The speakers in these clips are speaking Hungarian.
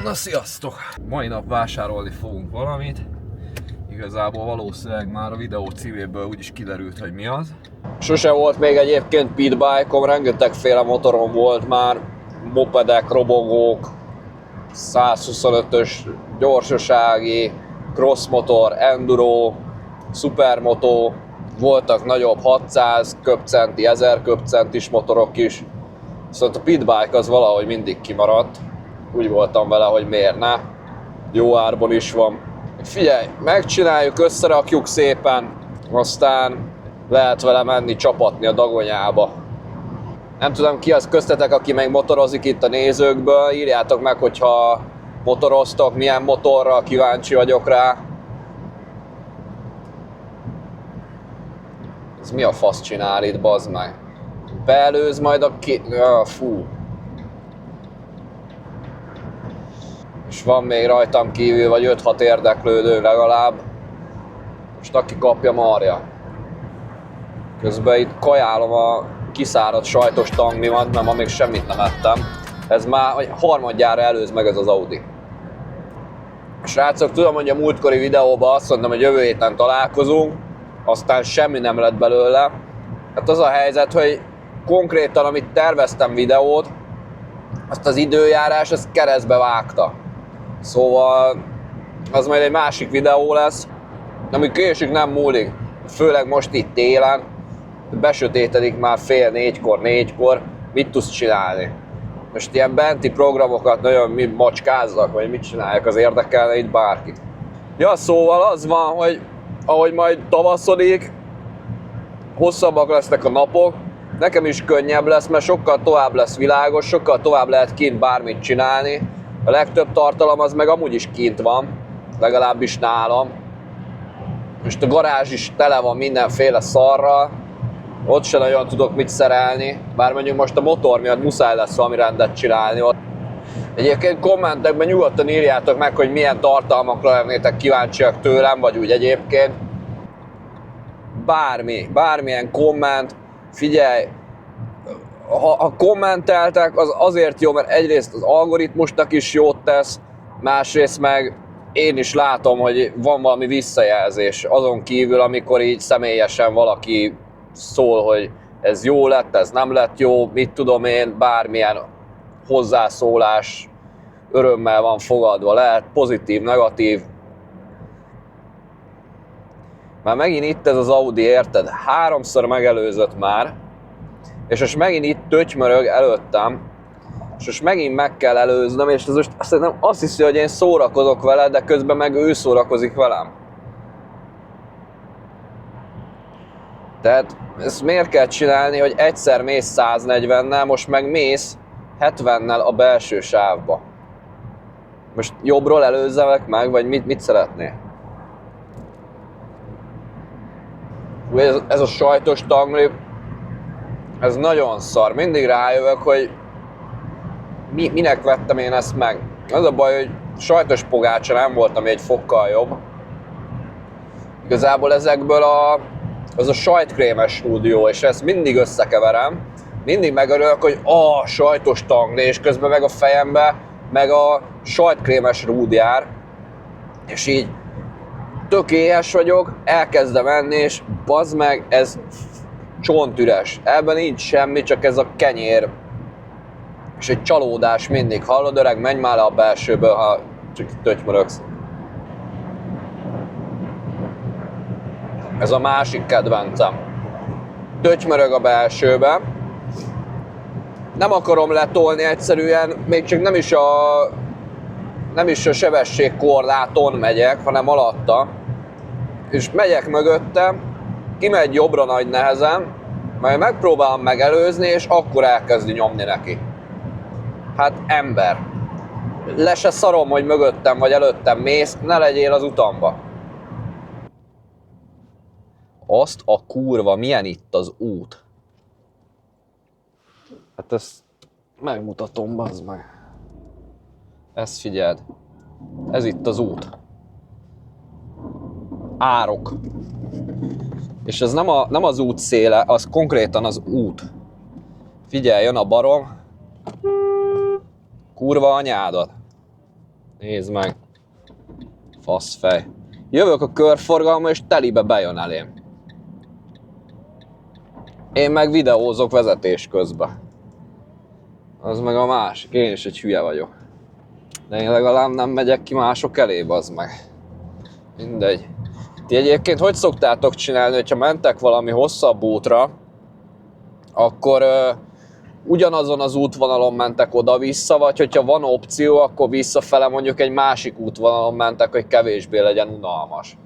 Na sziasztok! Mai nap vásárolni fogunk valamit. Igazából valószínűleg már a videó címéből úgyis kiderült, hogy mi az. Sose volt még egyébként pitbike-om, rengetegféle motorom volt már. Mopedek, robogók, 125-ös gyorsasági, crossmotor, enduro, supermoto. Voltak nagyobb 600 köbcenti, 1000 köbcentis motorok is. Szóval a pitbike az valahogy mindig kimaradt. Úgy voltam vele, hogy miért ne. Jó árban is van. Figyelj, megcsináljuk, összerakjuk szépen, aztán lehet vele menni csapatni a Dagonyába. Nem tudom, ki az köztetek, aki még motorozik itt a nézőkből. Írjátok meg, hogyha motoroztok, milyen motorra, kíváncsi vagyok rá. Ez mi a fasz csinál itt, bazd meg? Beelőz majd a fú. És van még rajtam kívül vagy 5-6 érdeklődő legalább. Most aki kapja, marja. Közben itt kajálom a kiszáradt sajtos tanglimat, mert ma még semmit nem ettem. Ez már harmadjára előz meg ez az Audi. Srácok, tudom, hogy a múltkori videóban azt mondtam, hogy jövő héten találkozunk, aztán semmi nem lett belőle. Hát az a helyzet, hogy konkrétan, amit terveztem videót, azt az időjárás, ezt keresztbe vágta. Szóval az majd egy másik videó lesz, ami késik, nem múlik, főleg most itt télen, besötétedik már 3:30-4-kor, 4-kor, mit tudsz csinálni? Most ilyen benti programokat nagyon macskáznak, vagy mit csinálják, az érdekelne itt bárkit. Ja, szóval az van, hogy ahogy majd tavaszodik, hosszabbak lesznek a napok, nekem is könnyebb lesz, mert sokkal tovább lesz világos, sokkal tovább lehet kint bármit csinálni. A legtöbb tartalom az meg amúgy is kint van, legalábbis nálam. Most a garázs is tele van mindenféle szarral, ott sem nagyon tudok mit szerelni, bár mondjuk most a motor miatt muszáj lesz valami rendet csinálni. Egyébként kommentekben nyugodtan írjátok meg, hogy milyen tartalmakra lennétek kíváncsiak tőlem, vagy úgy egyébként. Bármilyen komment, figyelj, ha kommenteltek, az azért jó, mert egyrészt az algoritmusnak is jót tesz, másrészt meg én is látom, hogy van valami visszajelzés. Azon kívül, amikor így személyesen valaki szól, hogy ez jó lett, ez nem lett jó, mit tudom én, bármilyen hozzászólás örömmel van fogadva. Lehet pozitív, negatív. Már megint itt ez az Audi, érted? 3-szor megelőzött már, és most megint itt tötymörög előttem, és most megint meg kell előznöm, és ez most azt hiszi, hogy én szórakozok vele, de közben meg ő szórakozik velem. Tehát ezt miért kell csinálni, hogy egyszer mész 140-nel, most meg mész 70-nel a belső sávba? Most jobbról előzzelek meg, vagy mit szeretnél? Ez a sajtos tangli, ez nagyon szar. Mindig rájövök, hogy minek vettem én ezt meg. Az a baj, hogy sajtos pogácsa nem volt, ami egy fokkal jobb. Igazából ezekből az a sajtkrémes stúdió, és ezt mindig összekeverem. Mindig megörülök, hogy sajtos tangli, és közben meg a fejembe meg a sajtkrémes rúd jár. És így tök éhes vagyok, elkezdem enni, és bazd meg, ez csontüres. Ebben nincs semmi, csak ez a kenyér. És egy csalódás mindig. Hallod, öreg, menj már le a belsőből, ha csak tötymörögsz. Ez a másik kedvencem. Tötymörög a belsőbe. Nem akarom letolni egyszerűen, még csak nem is a sebességkorláton megyek, hanem alatta. És megyek mögötte, kimegy jobbra nagy nehezen, majd megpróbálom megelőzni, és akkor elkezdi nyomni neki. Hát ember, le se szarom, hogy mögöttem vagy előttem mész, ne legyél az utamba. Azt a kurva, milyen itt az út? Hát ezt megmutatom, bazd meg. Ezt figyeld. Ez itt az út. Árok. És ez nem az út széle, az konkrétan az út. Figyelj, jön a barom. Kurva anyádat. Nézd meg. Faszfej. Jövök a körforgalma és telibe bejön elém. Én meg videózok vezetés közben. Az meg a másik. Én is egy hülye vagyok. De én legalább nem megyek ki mások elé, bazd meg. Mindegy. Ti egyébként hogy szoktátok csinálni, hogyha mentek valami hosszabb útra, akkor ugyanazon az útvonalon mentek oda-vissza, vagy hogyha van opció, akkor visszafele mondjuk egy másik útvonalon mentek, hogy kevésbé legyen unalmas.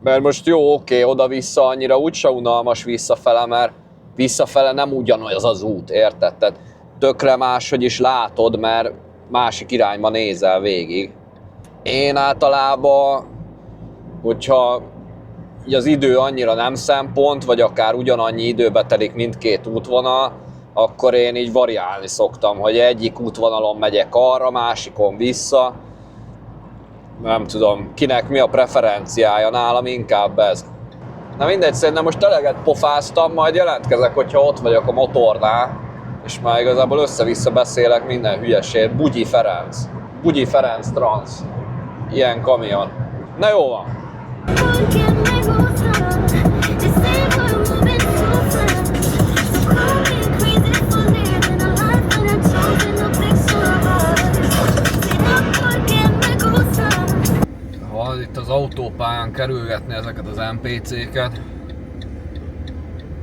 Mert most jó, oké, oda-vissza annyira úgyse unalmas visszafele, mert visszafele nem ugyanaz az út, érted? Tehát tökre máshogy is látod, mert másik irányba nézel végig. Én általában, hogyha az idő annyira nem szempont, vagy akár ugyanannyi időbe telik mindkét útvonal, akkor én így variálni szoktam, hogy egyik útvonalon megyek arra, másikon vissza. Nem tudom, kinek mi a preferenciája, nálam inkább ez. Na mindegy, szerintem most eleget pofáztam, majd jelentkezek, hogyha ott vagyok a motornál, és már igazából össze-vissza beszélek minden hülyesét. Bugyi Ferenc Transz. Ilyen kamion. Na jó van. Ha itt az autópályán kerülgetni ezeket az NPC-ket,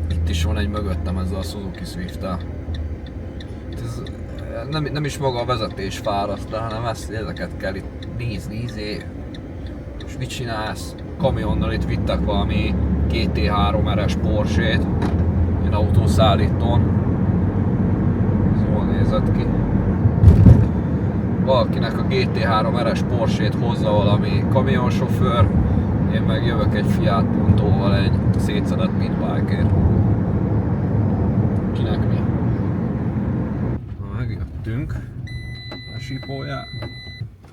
itt is van egy mögöttem ezzel a Suzuki Swift-tel. Nem is maga a vezetés fáraszt, hanem ezeket kell itt nézni, és mit csinálsz? Kamionnal itt vittek valami GT3 RS Porsche-t, ilyen autószállítón. Ez jól nézett ki. Valakinek a GT3 RS Porsche-t hozza valami kamionsofőr, én meg jövök egy Fiat Puntóval egy szétszedett midbike-ért. Kinek mi? Na, megjöttünk. A sípójá.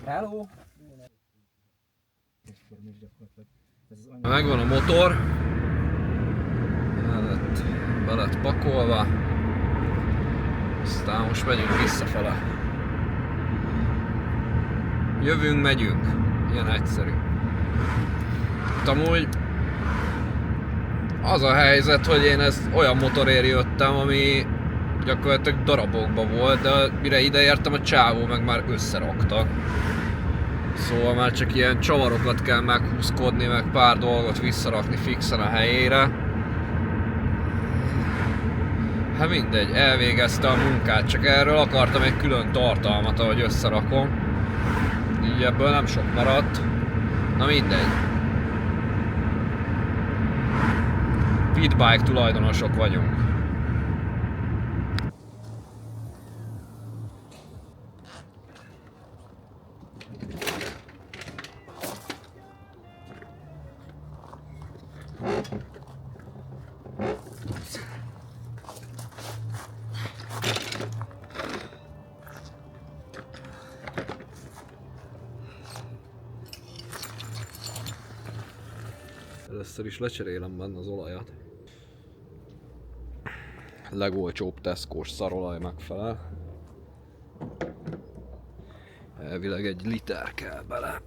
Hello! Megvan a motor. Be lett pakolva. Aztán most megyünk visszafele. Jövünk, megyünk. Ilyen egyszerű. Amúgy az a helyzet, hogy én ezt olyan motorért jöttem, ami gyakorlatilag darabokban volt, de mire ide értem, a csávó meg már összeraktak. Szóval már csak ilyen csavarokat kell meghúzkodni, meg pár dolgot visszarakni fixen a helyére. Hát mindegy, elvégezte a munkát, csak erről akartam egy külön tartalmat, ahogy összerakom. Így ebből nem sok maradt. Na mindegy. Pitbike tulajdonosok vagyunk. Először is lecserélem benne az olajat. Legolcsóbb Tesco-s szarolaj megfelel. Elvileg 1 liter kell bele.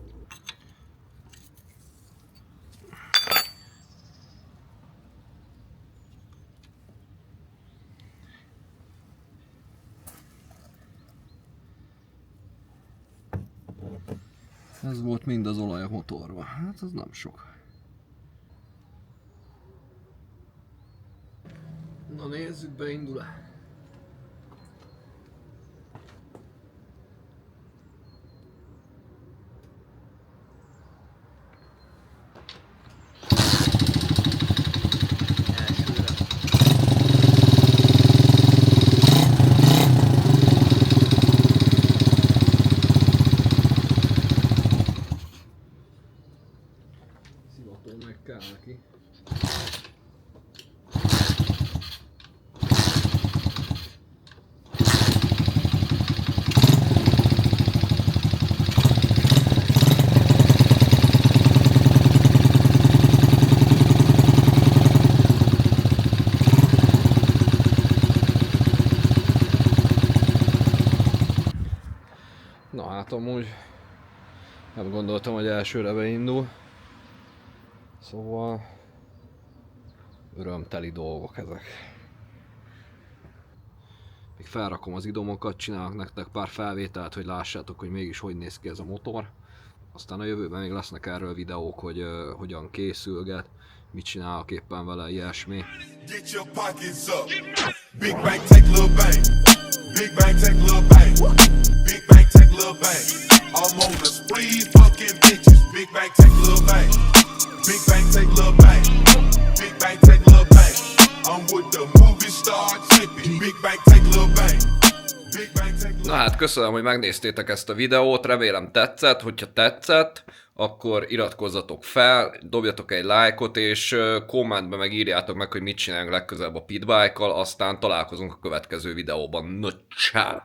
Ez volt mind az olaj a motorba. Hát az nem sok. Na nézzük, beindul-e? Szivató meg kell neki. Na hát amúgy Nem gondoltam, hogy elsőre beindul. Szóval örömteli dolgok ezek. Még felrakom az idomokat, csinálok nektek pár felvételt, hogy lássátok, hogy mégis hogy néz ki ez a motor. Aztán a jövőben még lesznek erről videók, hogy hogyan készülget, mit csinálok éppen vele, ilyesmi. Get your pockets up. Big bang, take little bang. Big bang, take little bang. Big bang, take little bang. I'm on the spree, fucking bitches. Big bang, take little bang. Big bang, take little bang. Big bang, take little bang. I'm with the movie star tripping. Big bang, take little bang. Na hát köszönöm, hogy megnéztétek ezt a videót, remélem tetszett, hogyha tetszett, akkor iratkozzatok fel, dobjatok egy lájkot, és kommentbe meg írjátok meg, hogy mit csináljunk legközelebb a pitbike-kal, aztán találkozunk a következő videóban. No, ciao.